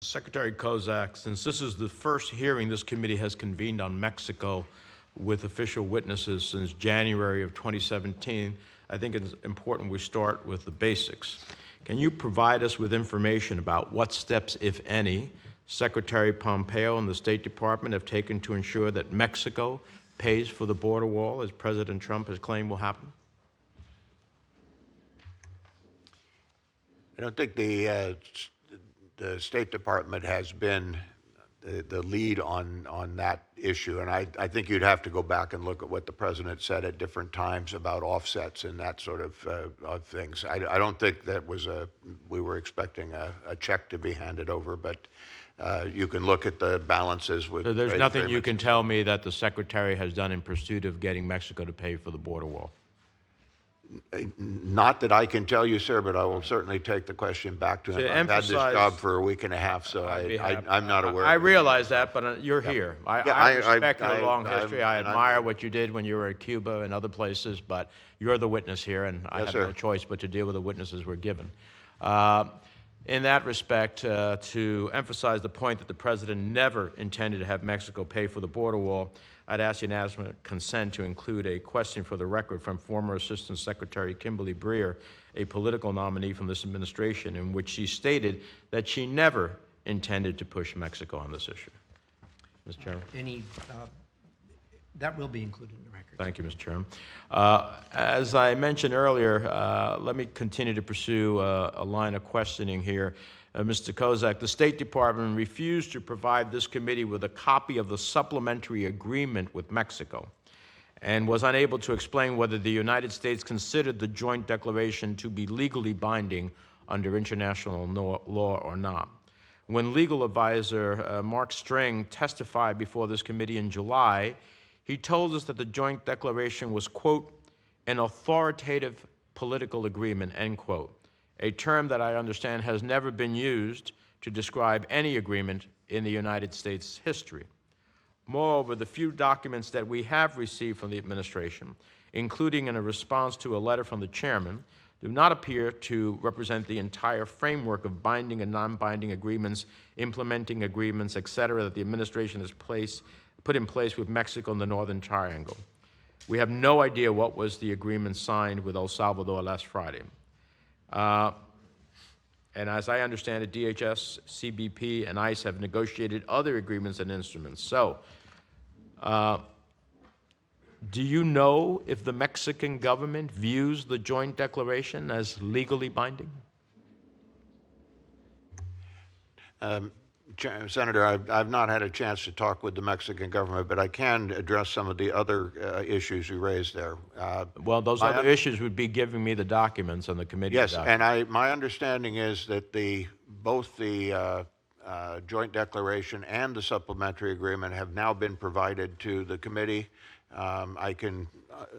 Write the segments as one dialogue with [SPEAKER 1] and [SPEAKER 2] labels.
[SPEAKER 1] Secretary Kozak, since this is the first hearing this committee has convened on Mexico with official witnesses since January of 2017, I think it's important we start with the basics. Can you provide us with information about what steps, if any, Secretary Pompeo and the State Department have taken to ensure that Mexico pays for the border wall, as President Trump has claimed will happen?
[SPEAKER 2] I don't think the State Department has been the lead on that issue, and I think you'd have to go back and look at what the president said at different times about offsets and that sort of things. I don't think that was we were expecting a check to be handed over, but you can look at the balances with.
[SPEAKER 1] So there's nothing you can tell me that the Secretary has done in pursuit of getting Mexico to pay for the border wall?
[SPEAKER 2] Not that I can tell you, sir, but I will certainly take the question back to him. I've had this job for a week and a half, so I'm not aware.
[SPEAKER 1] I realize that, but you're here. I respect your long history. I admire what you did when you were at Cuba and other places, but you're the witness here, and I have no choice but to deal with the witnesses we're given. In that respect, to emphasize the point that the president never intended to have Mexico pay for the border wall, I'd ask unanimous consent to include a question for the record from former Assistant Secretary Kimberly Breer, a political nominee from this administration, in which she stated that she never intended to push Mexico on this issue. Mr. Chairman.
[SPEAKER 3] That will be included in the record.
[SPEAKER 1] Thank you, Mr. Chairman. As I mentioned earlier, let me continue to pursue a line of questioning here. Mr. Kozak, the State Department refused to provide this committee with a copy of the supplementary agreement with Mexico and was unable to explain whether the United States considered the joint declaration to be legally binding under international law or not. When legal advisor Mark String testified before this committee in July, he told us that the joint declaration was, quote, an authoritative political agreement, end quote, a term that I understand has never been used to describe any agreement in the United States history. Moreover, the few documents that we have received from the administration, including in a response to a letter from the chairman, do not appear to represent the entire framework of binding and non-binding agreements, implementing agreements, et cetera, that the administration has put in place with Mexico and the Northern Triangle. We have no idea what was the agreement signed with El Salvador last Friday. And as I understand it, DHS, CBP, and ICE have negotiated other agreements and instruments. So, do you know if the Mexican government views the joint declaration as legally binding?
[SPEAKER 2] Senator, I've not had a chance to talk with the Mexican government, but I can address some of the other issues you raised there.
[SPEAKER 1] Well, those other issues would be giving me the documents on the committee.
[SPEAKER 2] Yes, and my understanding is that both the joint declaration and the supplementary agreement have now been provided to the committee. I can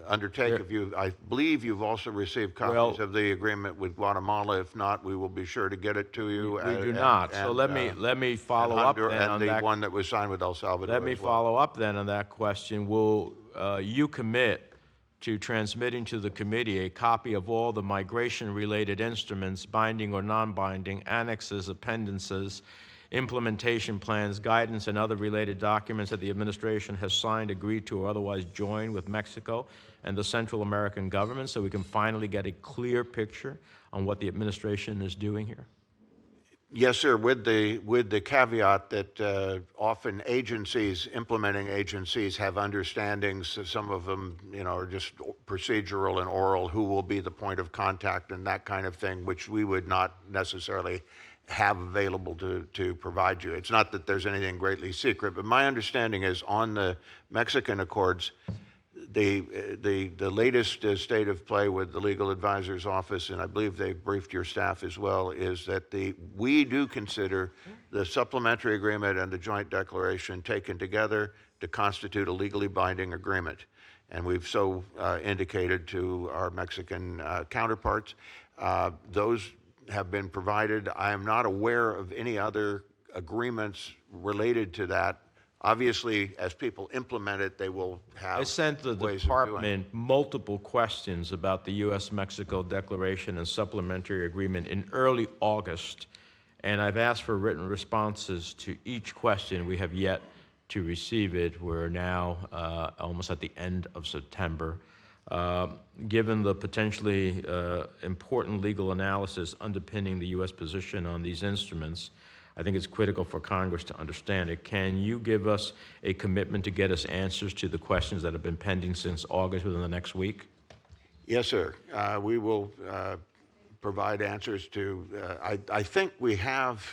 [SPEAKER 2] undertake I believe you've also received copies of the agreement with Guatemala. If not, we will be sure to get it to you.
[SPEAKER 1] We do not. So let me follow up then on that.
[SPEAKER 2] And the one that was signed with El Salvador.
[SPEAKER 1] Let me follow up then on that question. Will you commit to transmitting to the committee a copy of all the migration-related instruments, binding or non-binding, annexes, appendices, implementation plans, guidance, and other related documents that the administration has signed, agreed to, or otherwise joined with Mexico and the Central American government, so we can finally get a clear picture on what the administration is doing here?
[SPEAKER 2] Yes, sir, with the caveat that often implementing agencies have understandings. Some of them, are just procedural and oral, who will be the point of contact and that kind of thing, which we would not necessarily have available to provide you. It's not that there's anything greatly secret, but my understanding is on the Mexican Accords, the latest state of play with the legal advisor's office, and I believe they briefed your staff as well, is that we do consider the supplementary agreement and the joint declaration taken together to constitute a legally binding agreement. And we've so indicated to our Mexican counterparts. Those have been provided. I am not aware of any other agreements related to that. Obviously, as people implement it, they will have
[SPEAKER 1] I sent the department multiple questions about the U.S.-Mexico Declaration and Supplementary Agreement in early August, and I've asked for written responses to each question. We have yet to receive it. We're now almost at the end of September. Given the potentially important legal analysis underpinning the U.S. position on these instruments, I think it's critical for Congress to understand it. Can you give us a commitment to get us answers to the questions that have been pending since August within the next week?
[SPEAKER 2] Yes, sir. We will provide answers to, I think we have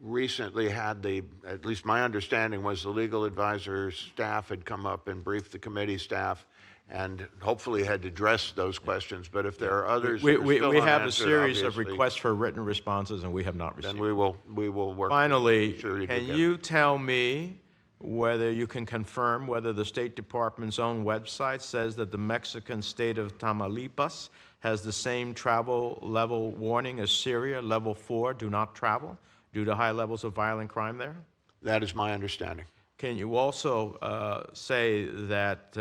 [SPEAKER 2] recently had at least my understanding was the legal advisor staff had come up and briefed the committee staff and hopefully had addressed those questions. But if there are others that are still
[SPEAKER 1] We have a
[SPEAKER 2] unanswered,
[SPEAKER 1] series of
[SPEAKER 2] obviously,
[SPEAKER 1] requests for written responses, and we have not received.
[SPEAKER 2] then we will work.
[SPEAKER 1] Finally,
[SPEAKER 2] sure to
[SPEAKER 1] can
[SPEAKER 2] get
[SPEAKER 1] you tell me whether you can confirm whether the State Department's own website says that the Mexican state of Tamaulipas has the same travel level warning as Syria, level 4, do not travel, due to high levels of violent crime there?
[SPEAKER 2] That is my understanding.
[SPEAKER 1] Can you also say that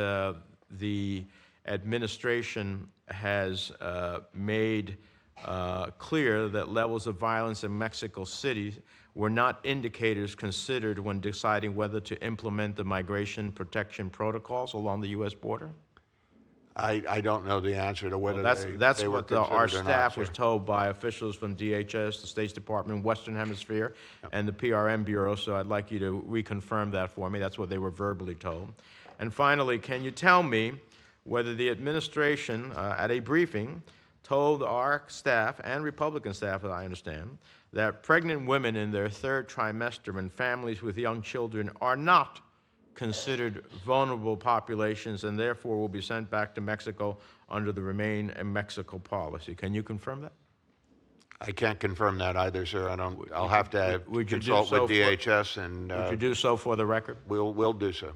[SPEAKER 1] the administration has made clear that levels of violence in Mexico City were not indicators considered when deciding whether to implement the migration protection protocols along the U.S. border?
[SPEAKER 2] I don't know the answer to whether
[SPEAKER 1] That's
[SPEAKER 2] they were
[SPEAKER 1] what our
[SPEAKER 2] considered or not,
[SPEAKER 1] staff
[SPEAKER 2] sir.
[SPEAKER 1] was told by officials from DHS, the State Department, Western Hemisphere, and the PRM Bureau, so I'd like you to reconfirm that for me. That's what they were verbally told. And finally, can you tell me whether the administration, at a briefing, told our staff and Republican staff, as I understand, that pregnant women in their third trimester and families with young children are not considered vulnerable populations and therefore will be sent back to Mexico under the Remain in Mexico policy. Can you confirm that?
[SPEAKER 2] I can't confirm that either, sir. I'll have to
[SPEAKER 1] would you do
[SPEAKER 2] consult
[SPEAKER 1] so
[SPEAKER 2] with
[SPEAKER 1] for-
[SPEAKER 2] DHS and
[SPEAKER 1] Would you do so for the record?
[SPEAKER 2] we'll do so.